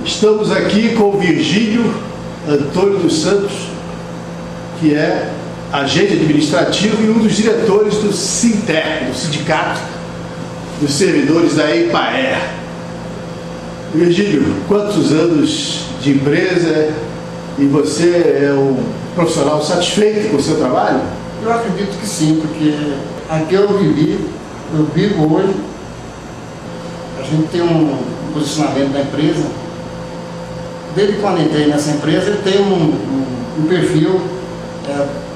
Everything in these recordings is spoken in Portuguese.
Estamos aqui com o Virgílio Antônio dos Santos, que é agente administrativo e um dos diretores do SINTER, do Sindicato dos Servidores da EIPAER. Virgílio, quantos anos de empresa e você é um profissional satisfeito com o seu trabalho? Eu acredito que sim, porque aqui eu vivo hoje, a gente tem um posicionamento da empresa. Desde quando entrei nessa empresa, eu tenho um perfil,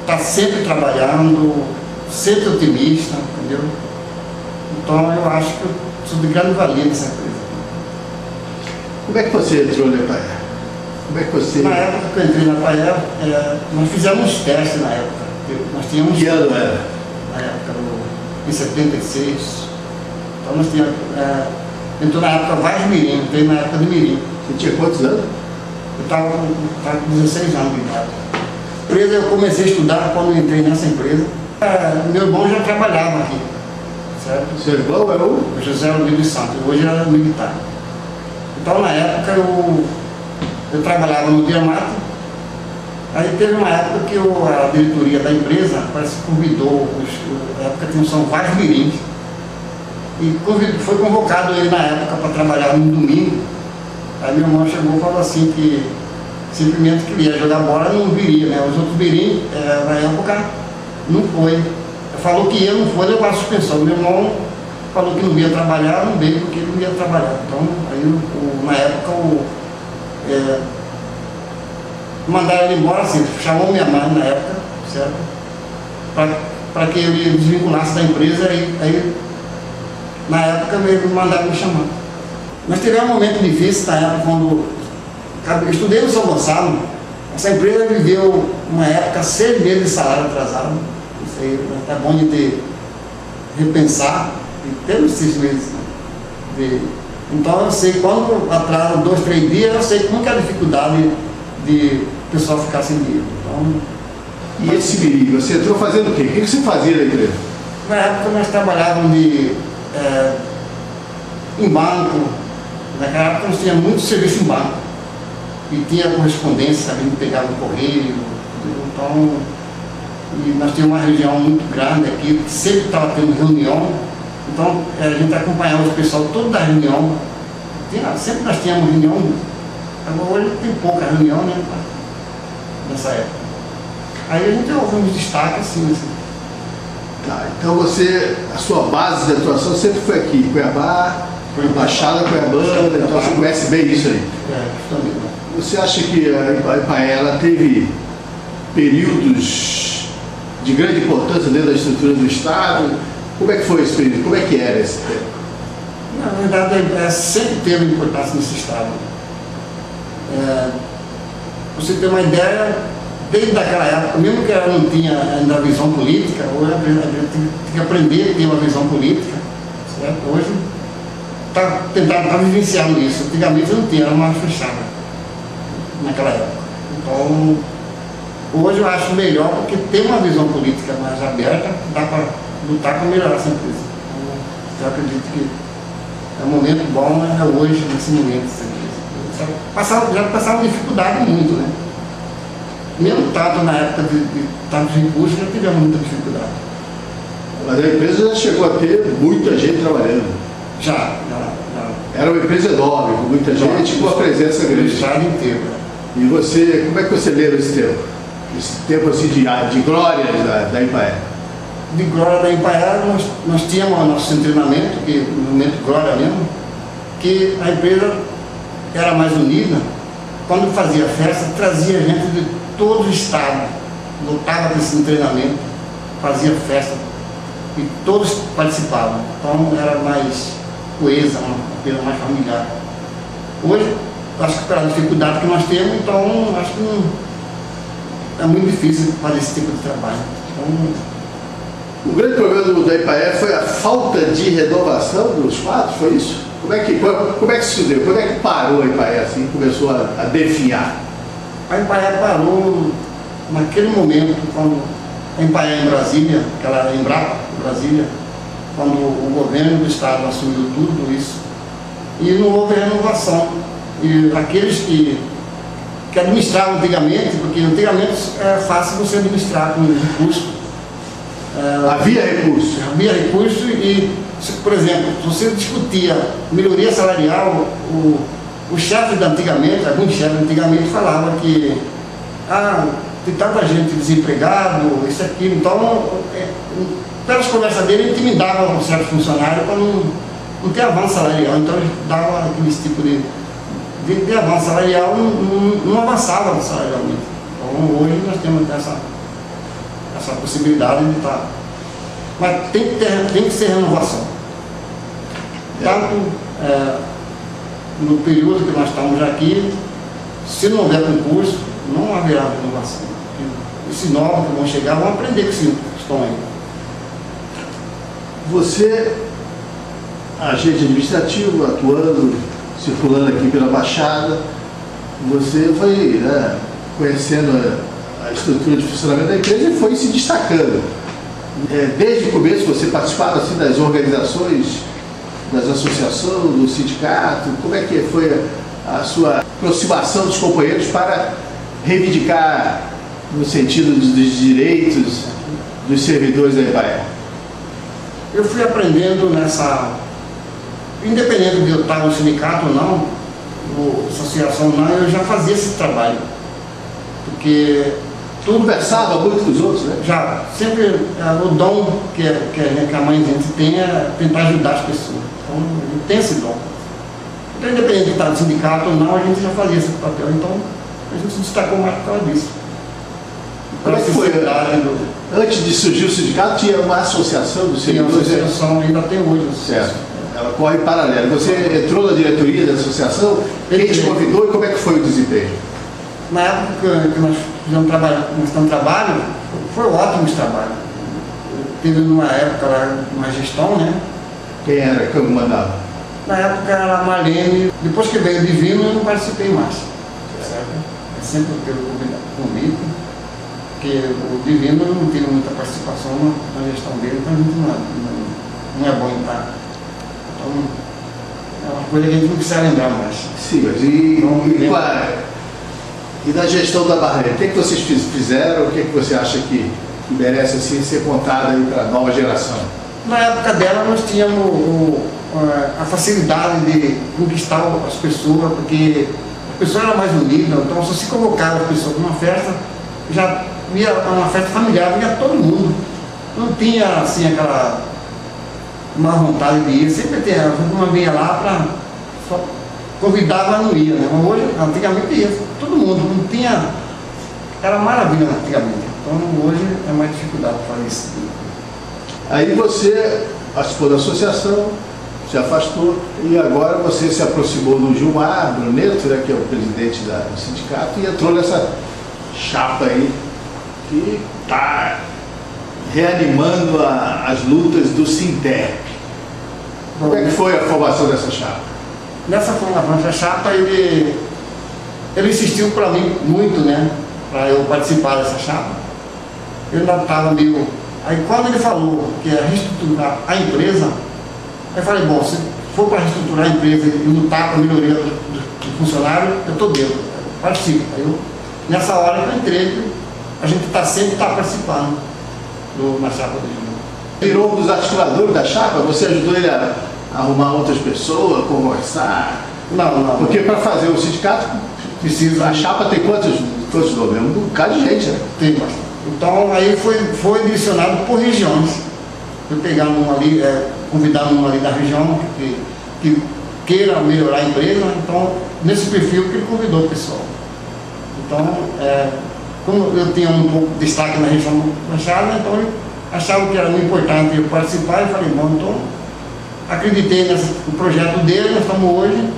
tá sempre trabalhando, sempre otimista, entendeu? Então eu acho que eu sou de grande valia nessa empresa. Como é que você entrou na EIPAER? Como é que você... Na época que eu entrei na EIPAER, nós fizemos uns testes na época. Nós tínhamos... Que ano era? Na época, em 76. Então nós tínhamos... entrou na época Vaz Mirim, entrei na época de Mirim. Você tinha quantos anos? Eu estava com 16 anos de idade. A empresa eu comecei a estudar quando eu entrei nessa empresa. Meu irmão já trabalhava aqui, certo? Seu irmão era o José Luiz dos Santos, hoje era militar. Então na época eu trabalhava no Diamante. Aí teve uma época que a diretoria da empresa parece que convidou, na época são vários mirins, e foi convocado ele na época para trabalhar no domingo. Aí meu irmão chegou e falou assim que simplesmente queria jogar bola, não viria, né? Os outros mirins, na época, não foi. Falou que ia, não foi, levou a suspensão. Meu irmão falou que não ia trabalhar, não veio porque ele não ia trabalhar. Então, aí na época, mandaram ele embora assim, chamou minha mãe na época, certo? Para que ele desvinculasse da empresa, aí na época eles mandaram me chamar. Nós tivemos um momento difícil na época quando eu estudei no São Gonçalo. Essa empresa viveu uma época 6 meses de salário atrasado. Isso aí é bom de repensar e temos 6 meses. Então eu sei quando atrasa 2, 3 dias, eu sei como que é a dificuldade de o pessoal ficar sem dinheiro. Então, e esse mirim, você entrou fazendo o quê? O que você fazia na empresa? Na época nós trabalhávamos em banco. Naquela época nós tínhamos muito serviço em banco. E tinha correspondência, a gente pegava o correio. Então, e nós tínhamos uma região muito grande aqui, que sempre estava tendo reunião. Então a gente acompanhava o pessoal todo da reunião. Sempre nós tínhamos reunião. Agora hoje tem pouca reunião, né? Nessa época. Aí a gente ouve uns destaques assim. Tá, então a sua base de atuação sempre foi aqui, Cuiabá, Baixada Cuiabana, então você conhece bem isso aí. Também. Você acha que a EIPAER ela teve períodos de grande importância dentro da estrutura do Estado? Como é que foi esse período? Como é que era esse tempo? Na verdade, a EIPAER sempre teve importância nesse Estado. Você ter uma ideia, desde aquela época, mesmo que ela não tinha ainda a visão política, hoje a gente tem que aprender a ter uma visão política, certo? Hoje está vivenciando isso. Antigamente não tinha, era mais fechada naquela época. Então, hoje eu acho melhor porque tem uma visão política mais aberta, dá para lutar para melhorar essa empresa. Então, eu acredito que é um momento bom, né? É hoje, nesse momento. Já passaram dificuldade muito, né? Mesmo tanto na época de tantos recursos, já tivemos muita dificuldade. Mas a empresa já chegou a ter muita gente trabalhando. Já. Era uma empresa enorme, com muita gente, com uma presença grande. O estado inteiro. E você, como é que você lembra esse tempo? Esse tempo assim de glória da EIPAER? De glória da EIPAER, nós tínhamos o nosso treinamento, que no momento de glória mesmo, que a empresa era mais unida. Quando fazia festa, trazia gente de todo o estado, lutava desse treinamento, fazia festa e todos participavam. Então era mais coesa, uma coisa mais familiar. Hoje, acho que pela dificuldade que nós temos, então acho que é muito difícil fazer esse tipo de trabalho. O grande problema da EIPAER foi a falta de renovação dos quadros, foi isso? Como é que se deu? Quando é que parou a EIPAER assim, começou a definhar? A EIPAER parou naquele momento, quando a EIPAER em Brasília, aquela Embrapa em Brasília, quando o governo do estado assumiu tudo isso, e não houve renovação. e aqueles que administravam antigamente, porque antigamente era fácil você administrar com recursos. Havia recurso. Havia recurso e, por exemplo, se você discutia melhoria salarial, os chefes de antigamente, alguns chefes de antigamente falavam que tem tanta gente desempregado, isso aqui, então, pelas conversas dele, intimidavam um certo funcionário para não ter avanço salarial, então eles davam aquele tipo de avanço salarial, não avançava salarialmente. Então hoje nós temos essa possibilidade de estar. Mas tem que ser renovação. Tanto no período que nós estamos aqui, se não houver concurso, não haverá renovação. Esses novos que vão chegar vão aprender com os que estão aí. Você, agente administrativo, atuando, circulando aqui pela Baixada, você foi conhecendo a estrutura de funcionamento da empresa e foi se destacando. Desde o começo você participava assim, das organizações, das associações, do sindicato. Como é que foi a sua aproximação dos companheiros para reivindicar no sentido dos direitos dos servidores da Emael? Eu fui aprendendo independente de eu estar no sindicato ou não, ou associação ou não, eu já fazia esse trabalho. Porque tu conversava muito com os outros, né? Já, sempre o dom que a mãe gente tem é tentar ajudar as pessoas. Então, eu tenho esse dom. Então, independente de estar no sindicato ou não, a gente já fazia esse papel. Então, a gente se destacou mais por causa disso. Como é que foi? Antes de surgir o sindicato, tinha uma associação dos servidores? Tinha uma associação, ainda tem hoje. Certo. Ela corre em paralelo. Você entrou na diretoria da associação, quem te convidou e como é que foi o desempenho? Na época que nós fizemos trabalho, foi ótimo esse trabalho. Teve uma época lá, uma gestão, né? Quem era que mandava? Na época era a Marlene. Depois que veio o Divino, eu não participei mais. Certo? Eu sempre teve convite, porque o Divino não teve muita participação na gestão dele, então a gente não é bom entrar. Então, é uma coisa que a gente não precisa lembrar mais. Sim, mas e na gestão da Marlene, o que vocês fizeram? O que você acha que merece assim, ser contado aí para a nova geração? Na época dela, nós tínhamos a facilidade de conquistar as pessoas, porque as pessoas eram mais unidas, então se você convocava as pessoas para uma festa, já via uma festa familiar, via todo mundo. Não tinha assim aquela má vontade de ir, sempre tinha, uma vinha lá para só convidava, não ia, né? Mas hoje, antigamente ia, todo mundo, não tinha, era maravilha antigamente, então hoje é mais dificuldade para fazer isso. Aí você participou da associação, se afastou e agora você se aproximou do Gilmar Bruneto, né, que é o presidente do sindicato, e entrou nessa chapa aí que está reanimando as lutas do Sintep. Como é que foi a formação dessa chapa? Nessa formação dessa chapa, ele insistiu para mim muito, né, para eu participar dessa chapa. Eu ainda estava meio... Aí quando ele falou que ia reestruturar a empresa, eu falei, bom, se for para reestruturar a empresa e lutar para a melhoria do funcionário, eu estou dentro, eu participo. Aí nessa hora que eu entrei, a gente sempre está participando na chapa do Gilmar. Virou um dos articuladores da chapa? Você ajudou ele a arrumar outras pessoas, conversar? Não. Porque para fazer o sindicato, a chapa tem quantos nomes? Um bocado de gente, né? Tem bastante. Então aí foi direcionado por regiões. Eu pegar um ali, convidar um ali da região que queira melhorar a empresa, então nesse perfil que ele convidou o pessoal. Então, como eu tinha um pouco de destaque na região Baixada, então ele achava que era muito importante eu participar e falei, bom, então acreditei no projeto dele, nós estamos hoje,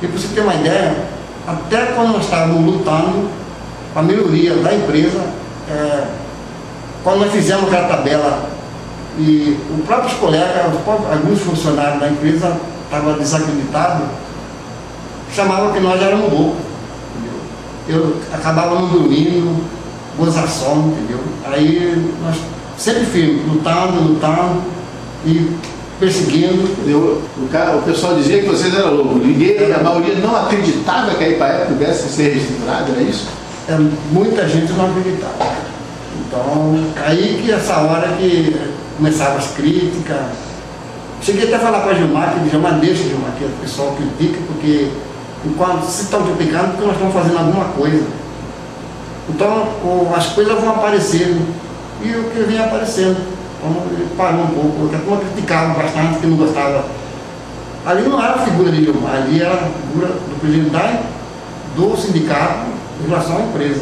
e para você ter uma ideia, até quando nós estávamos lutando para a melhoria da empresa, quando nós fizemos aquela tabela e os próprios colegas, alguns funcionários da empresa estavam desacreditados, chamavam que nós éramos loucos, entendeu? Eu acabava não dormindo, gozação, entendeu? Aí nós sempre firmes, lutando, e perseguindo. O pessoal dizia que vocês eram loucos. Ninguém, a maioria não acreditava que a Ipaé pudesse ser reestruturada, era isso? Muita gente não acreditava. Então, aí que essa hora que começavam as críticas. Cheguei até a falar para Gilmar, que Gilmar deixa Gilmar, que o pessoal critica, porque enquanto se estão criticando, porque nós estamos fazendo alguma coisa. Então, as coisas vão aparecendo. E o que vem aparecendo. Então, ele parou um pouco, porque a turma criticava bastante, que não gostava. Ali não era a figura de Gilmar, ali era a figura do presidente do sindicato em relação à empresa.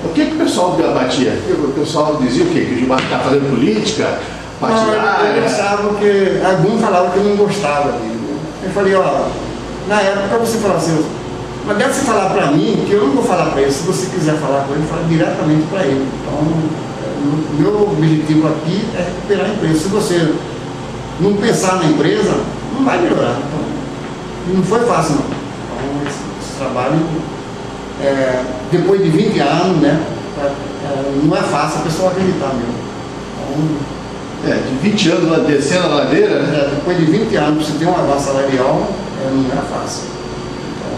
O que o pessoal debatia? O pessoal dizia o quê? Que o Gilmar está fazendo política partidária? Alguns falavam que não gostava dele. Eu falei, ó, na época você falava assim, mas deve se falar para mim, que eu não vou falar para ele. Se você quiser falar com ele, fala diretamente para ele. Então, o meu objetivo aqui é recuperar a empresa. Se você não pensar na empresa, não vai melhorar. Então, não foi fácil, não. Então, esse trabalho, depois de 20 anos, né, não é fácil a pessoa acreditar mesmo. Então, de 20 anos descendo a ladeira, né? Depois de 20 anos, você tem um avanço salarial, não é fácil.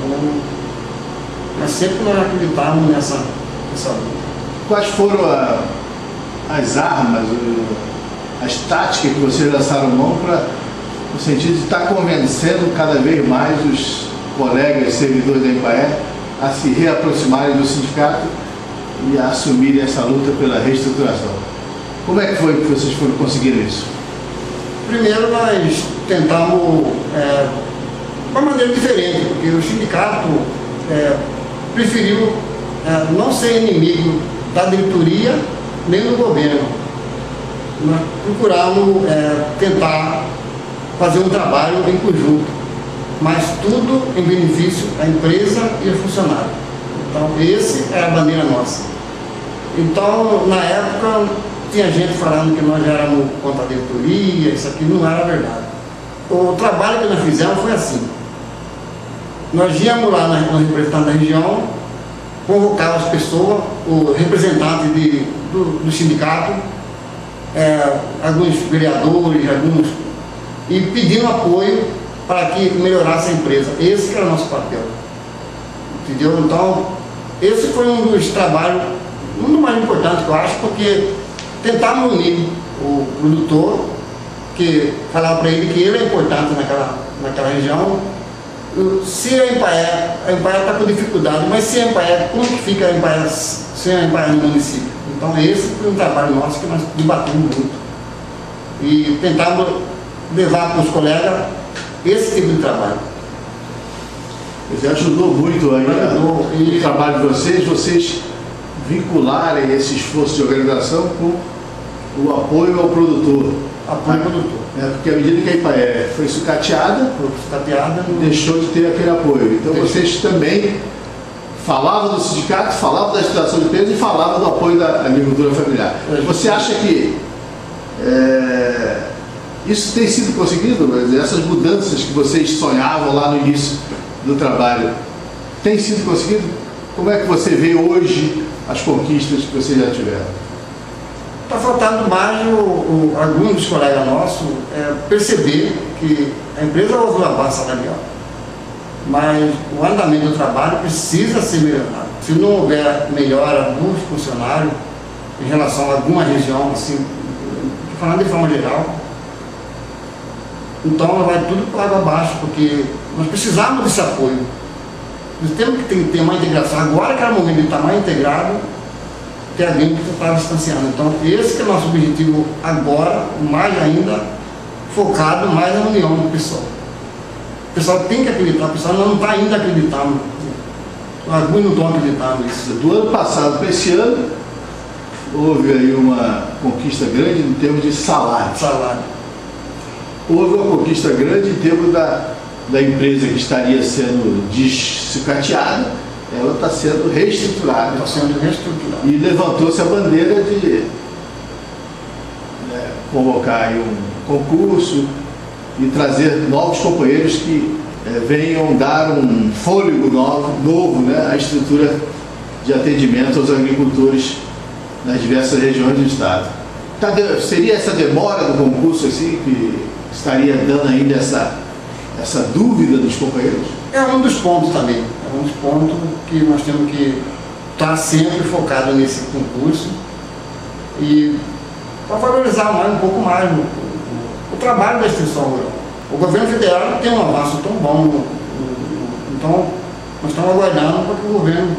Então, mas sempre nós acreditávamos nessa luta. Quais foram as armas, as táticas que vocês lançaram mão no sentido de estar convencendo cada vez mais os colegas servidores da Ipaé a se reaproximarem do sindicato e a assumirem essa luta pela reestruturação? Como é que foi que vocês foram conseguir isso? Primeiro nós tentamos de uma maneira diferente, porque o sindicato preferiu não ser inimigo da diretoria nem do governo. Nós procuramos tentar fazer um trabalho em conjunto, mas tudo em benefício da empresa e do funcionário. Então, essa é a bandeira nossa. Então, na época, tinha gente falando que nós éramos contra a diretoria, isso aqui não era verdade. O trabalho que nós fizemos foi assim. Nós íamos lá no representante da região, convocar as pessoas, o representante do sindicato, alguns vereadores, e pedindo apoio para que melhorasse a empresa. Esse que era o nosso papel. Entendeu? Então, esse foi um dos trabalhos, um dos mais importantes que eu acho, porque tentamos unir o produtor, que falava para ele que ele é importante naquela região. Se a Ipaé está com dificuldade, mas se a Ipaé, como que fica a Ipaé sem a Ipaé no município? Então esse foi um trabalho nosso que nós debatemos muito. E tentamos levar para os colegas esse tipo de trabalho. Você ajudou muito aí o trabalho de vocês vincularem esse esforço de organização com o apoio ao produtor. Apoio ao produtor. Porque à medida que a Ipaé foi sucateada, deixou de ter aquele apoio. Então vocês também falavam do sindicato, falavam da situação de peso e falavam do apoio da agricultura familiar. Você acha que isso tem sido conseguido? Essas mudanças que vocês sonhavam lá no início do trabalho, tem sido conseguido? Como é que você vê hoje as conquistas que vocês já tiveram? Está faltando mais alguns dos colegas nossos perceber que a empresa houve um avanço salarial, mas o andamento do trabalho precisa ser melhorado. Se não houver melhora dos funcionários em relação a alguma região, assim, falando de forma geral, então vai tudo para água abaixo, porque nós precisamos desse apoio. Nós temos que ter uma integração. Agora que era o momento de estar mais integrado, tem alguém que está distanciando. Então, esse que é o nosso objetivo agora, mais ainda, focado mais na união do pessoal. O pessoal tem que acreditar, o pessoal não está ainda acreditando. Alguns não estão acreditando nisso. Do ano passado para esse ano, houve aí uma conquista grande em termos de salário. Houve uma conquista grande em termos da empresa que estaria sendo sucateada. Ela está sendo reestruturada. E levantou-se a bandeira de convocar aí um concurso e trazer novos companheiros que venham dar um fôlego novo, né, à estrutura de atendimento aos agricultores nas diversas regiões do estado. Seria essa demora do concurso assim que estaria dando ainda essa dúvida dos companheiros? É um dos pontos também. É um dos pontos que nós temos que estar sempre focado nesse concurso e para valorizar um pouco mais o trabalho da extensão rural. O governo federal não tem um avanço tão bom, então nós estamos aguardando para que o governo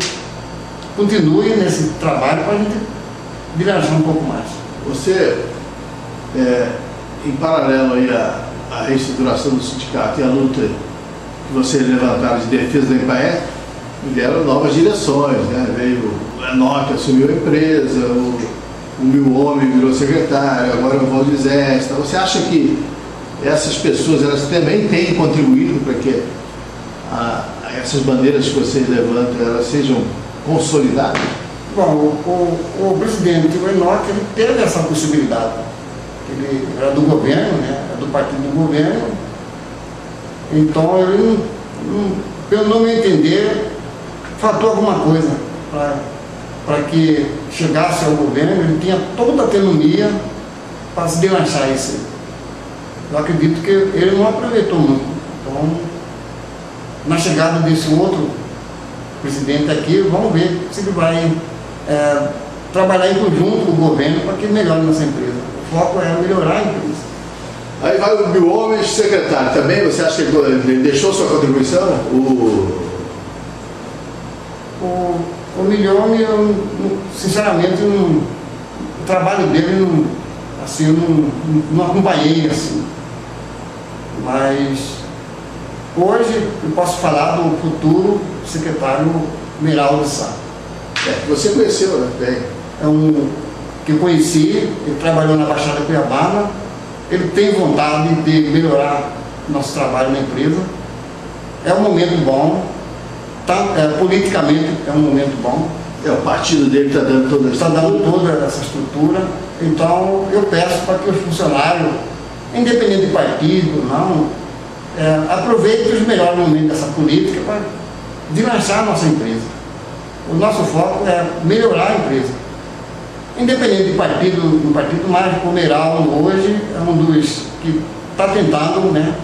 continue nesse trabalho para a gente viajar um pouco mais. Você, em paralelo aí à reestruturação do sindicato e a luta que vocês levantaram de defesa da Empaer, vieram novas direções, né? Veio a Enoque, assumiu a empresa, o Milhomem virou secretário, agora o Valdizés. Então, você acha que essas pessoas elas também têm contribuído para que essas bandeiras que vocês levantam elas sejam consolidadas? Bom, o presidente, o Enoque, ele teve essa possibilidade. Ele era do governo, né? Era do partido do governo. Então, ele, pelo não me entender, faltou alguma coisa para que chegasse ao governo. Ele tinha toda a autonomia para se deslanchar isso. Eu acredito que ele não aproveitou muito. Então, na chegada desse outro presidente aqui, vamos ver se ele vai trabalhar em conjunto com o governo para que melhore nossa empresa. O foco é melhorar a empresa. Aí vai o Milhomem, secretário, também você acha que ele deixou sua contribuição? O Milhomem, eu, sinceramente, o trabalho dele não acompanhei assim. Mas hoje eu posso falar do futuro secretário Meraldo Sá. Você conheceu, né? Bem. É um que eu conheci, ele trabalhou na Baixada Cuiabana, ele tem vontade de melhorar nosso trabalho na empresa. É um momento bom, politicamente é um momento bom. O partido dele está dando toda essa estrutura. Então eu peço para que os funcionários, independente de partido, não, aproveitem os melhores momentos dessa política para deslanchar a nossa empresa. O nosso foco é melhorar a empresa. Independente de partido, um partido mais, o Meraldo hoje é um dos que está tentando, né?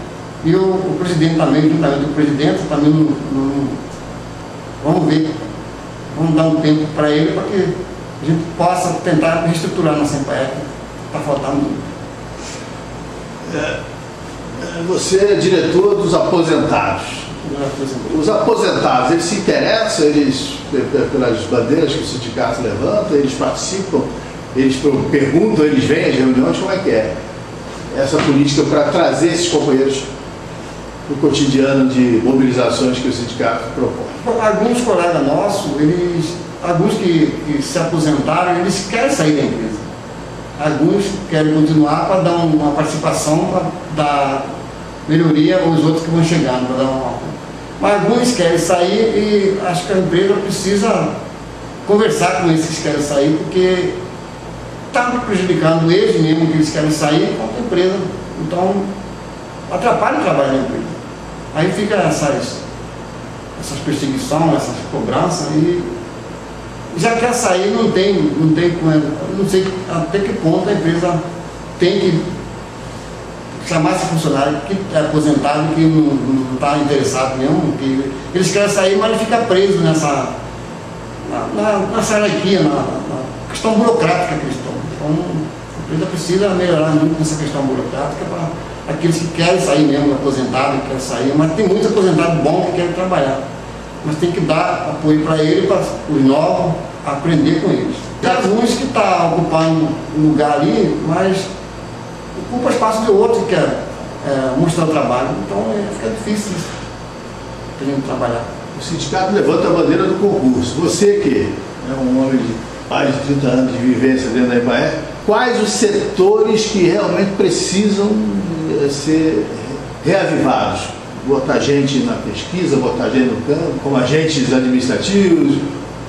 E o presidente também, juntamente com o presidente, também vamos ver. Vamos dar um tempo para ele para que a gente possa tentar reestruturar nossa empresa. Está faltando muito. Você é diretor dos aposentados. Os aposentados, eles se interessam pelas bandeiras que o sindicato levanta, eles participam, eles perguntam, eles vêm às reuniões, como é que é essa política para trazer esses companheiros para o cotidiano de mobilizações que o sindicato propõe? Alguns colegas nossos, alguns que se aposentaram, eles querem sair da empresa. Alguns querem continuar para dar uma participação, para dar melhoria aos outros que vão chegando, para dar uma... Mas alguns querem sair e acho que a empresa precisa conversar com esses que querem sair, porque está prejudicando eles mesmo que eles querem sair contra a empresa. Então, atrapalha o trabalho da empresa. Aí fica essas perseguições, essas cobranças, e já quer sair, não sei até que ponto a empresa tem que chamar esse funcionário que é aposentado, que não está interessado mesmo, que eles querem sair, mas ele fica preso nessa hierarquia, na questão burocrática que eles estão. Então, a empresa precisa melhorar muito nessa questão burocrática para aqueles que querem sair mesmo, aposentado, que querem sair, mas tem muitos aposentados bons que querem trabalhar. Mas tem que dar apoio para ele, para os novos, aprender com eles. Tem alguns que estão ocupando um lugar ali, mas ocupa espaço de outro que quer mostrar o trabalho. Então fica difícil para a gente trabalhar. O sindicato levanta a bandeira do concurso. Você que é um homem de mais de 30 anos de vivência dentro da Empaer, quais os setores que realmente precisam ser reavivados? Botar gente na pesquisa, botar gente no campo, como agentes administrativos?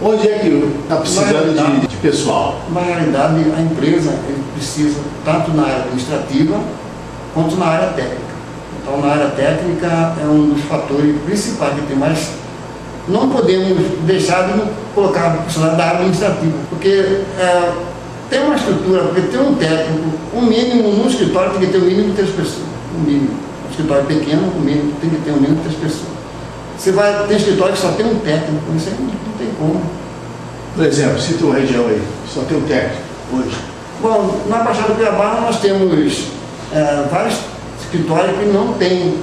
Onde é que está precisando de pessoal? Na realidade, a empresa precisa tanto na área administrativa quanto na área técnica. Então, na área técnica é um dos fatores principais que tem mais. Não podemos deixar de colocar funcionário da área administrativa, porque tem uma estrutura, porque tem um técnico, um mínimo, num escritório tem que ter um mínimo de 3 pessoas. Um mínimo. Um escritório pequeno, um mínimo, tem que ter um mínimo de 3 pessoas. Você vai ter escritório que só tem um técnico, isso aí não tem como. Por exemplo, cita uma região aí, só tem um técnico hoje. Bom, na Baixada do Cuiabá nós temos vários escritórios que não tem,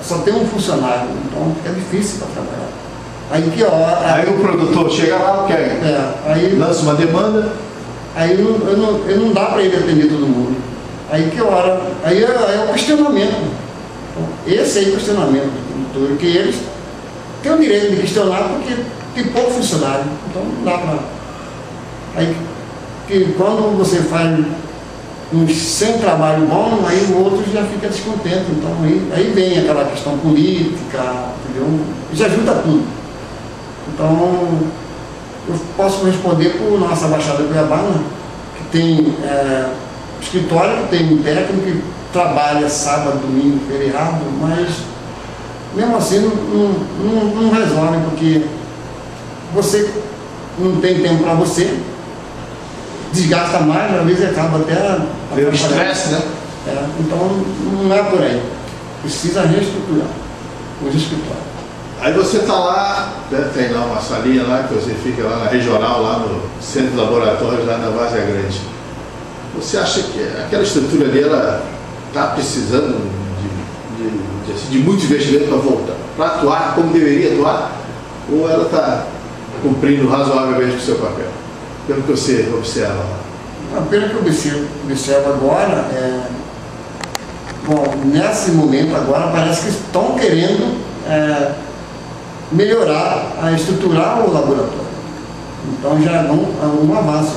só tem um funcionário, então é difícil para trabalhar. Aí que hora. Aí o produtor chega lá, quer, aí lança uma demanda. Aí não dá para ele atender todo mundo. Aí que hora. Aí é o questionamento. Esse aí é o questionamento do produtor, que eles têm o direito de questionar porque tem pouco funcionário. Então não dá para. Aí que quando você faz uns 100 trabalho bom, aí o outro já fica descontente. Então aí vem aquela questão política, entendeu? Já ajuda tudo. Então eu posso responder por nossa Baixada do Cuiabá, que tem escritório, que tem um técnico que trabalha sábado, domingo, feriado, mas mesmo assim não resolve, porque você não tem tempo para você, desgasta mais, às vezes acaba até... Deu estresse, né? Então não é por aí. Precisa reestruturar os escritórios. Aí você está lá, tem lá uma salinha lá, que você fica lá na regional, lá no centro de laboratórios, lá na Várzea Grande. Você acha que aquela estrutura ali, ela está precisando de muito investimento para voltar, para atuar como deveria atuar? Ou ela está cumprindo razoavelmente o seu papel? Pelo que você observa lá. Pelo que eu observo agora, bom, nesse momento agora parece que estão querendo melhorar, estruturar o laboratório. Então já é um avanço.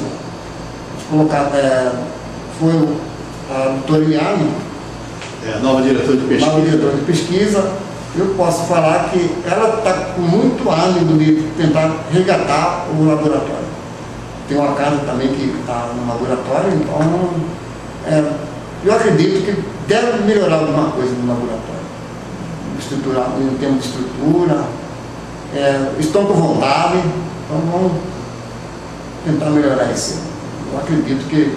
Colocar, foi a doutora Eliane, a nova diretora de pesquisa. Nova diretora de pesquisa. Eu posso falar que ela está com muito ânimo de tentar resgatar o laboratório. Tem uma casa também que está no laboratório, então eu acredito que deve melhorar alguma coisa no laboratório. Estruturar, em termos de estrutura, estão com vontade, então vamos tentar melhorar isso. Eu acredito que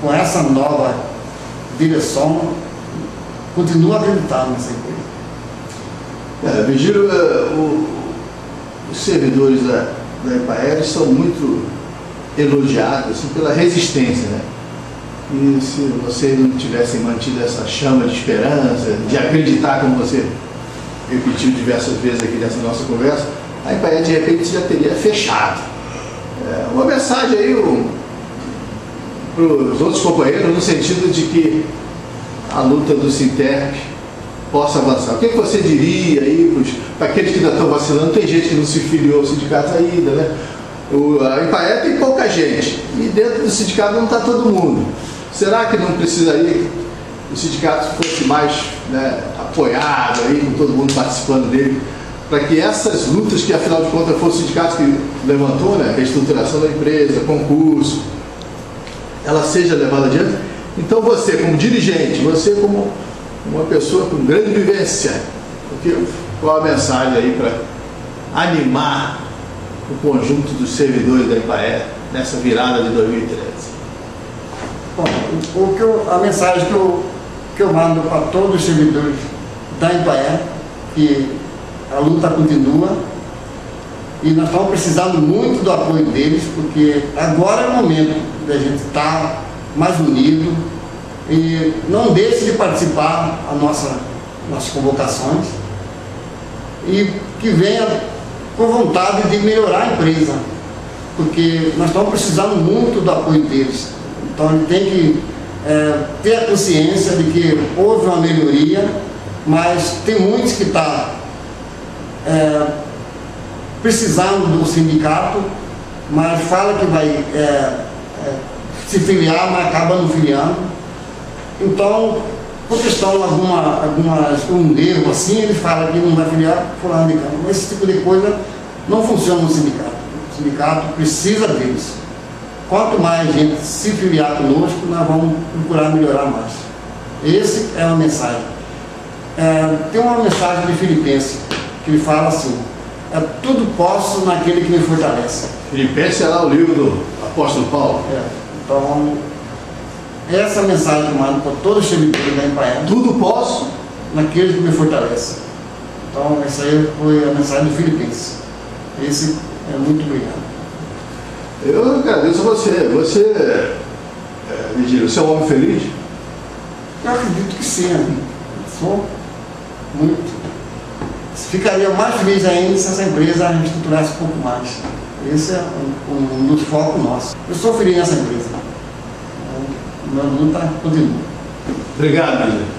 com essa nova direção, continuo acreditando nessa empresa. Virgílio, os servidores da EPAER são muito elogiados assim, pela resistência, né? E se vocês não tivessem mantido essa chama de esperança, de acreditar, como você repetiu diversas vezes aqui nessa nossa conversa, a EPAER de repente já teria fechado. Uma mensagem aí para os outros companheiros, no sentido de que a luta do Sinterp possa avançar. O que você diria aí para aqueles que ainda estão vacilando? Tem gente que não se filiou ao sindicato ainda, né? A EPAER tem pouca gente e dentro do sindicato não está todo mundo. Será que não precisaria que o sindicato fosse mais apoiado aí, com todo mundo participando dele, para que essas lutas, que afinal de contas foi o sindicato que levantou, né, reestruturação da empresa, concurso, ela seja levada adiante? Então você, como dirigente, você como uma pessoa com grande vivência, qual a mensagem aí para animar o conjunto dos servidores da EPAER nessa virada de 2013? Bom, a mensagem que eu mando para todos os servidores da EPAER, que a luta continua e nós estamos precisando muito do apoio deles, porque agora é o momento da gente estar mais unido e não deixe de participar das nossas convocações e que venha com vontade de melhorar a empresa, porque nós estamos precisando muito do apoio deles. Então ele tem que ter a consciência de que houve uma melhoria, mas tem muitos que estão precisando do sindicato, mas fala que vai se filiar, mas acaba não filiando. Então, por questão um erro assim, ele fala que não vai filiar fulano de campo. Mas esse tipo de coisa não funciona no sindicato. O sindicato precisa deles. Quanto mais gente se filiar conosco, nós vamos procurar melhorar mais. Essa é a mensagem. Tem uma mensagem de Filipenses, que ele fala assim: tudo posso naquele que me fortalece. Filipenses é lá o livro do Apóstolo Paulo. Então, essa mensagem que eu mando para todos os servidores da Embraer. Tudo posso Naquele que me fortalece. Então, essa aí foi a mensagem do Filipenses. Esse é muito obrigado. Eu agradeço a você. Você, Virgílio, você é um homem feliz? Eu acredito que sim. Sou muito. Ficaria mais feliz ainda se essa empresa reestruturasse um pouco mais. Esse é um dos focos nossos. Eu sou feliz nessa empresa. Minha luta continua. Obrigado, Virgílio.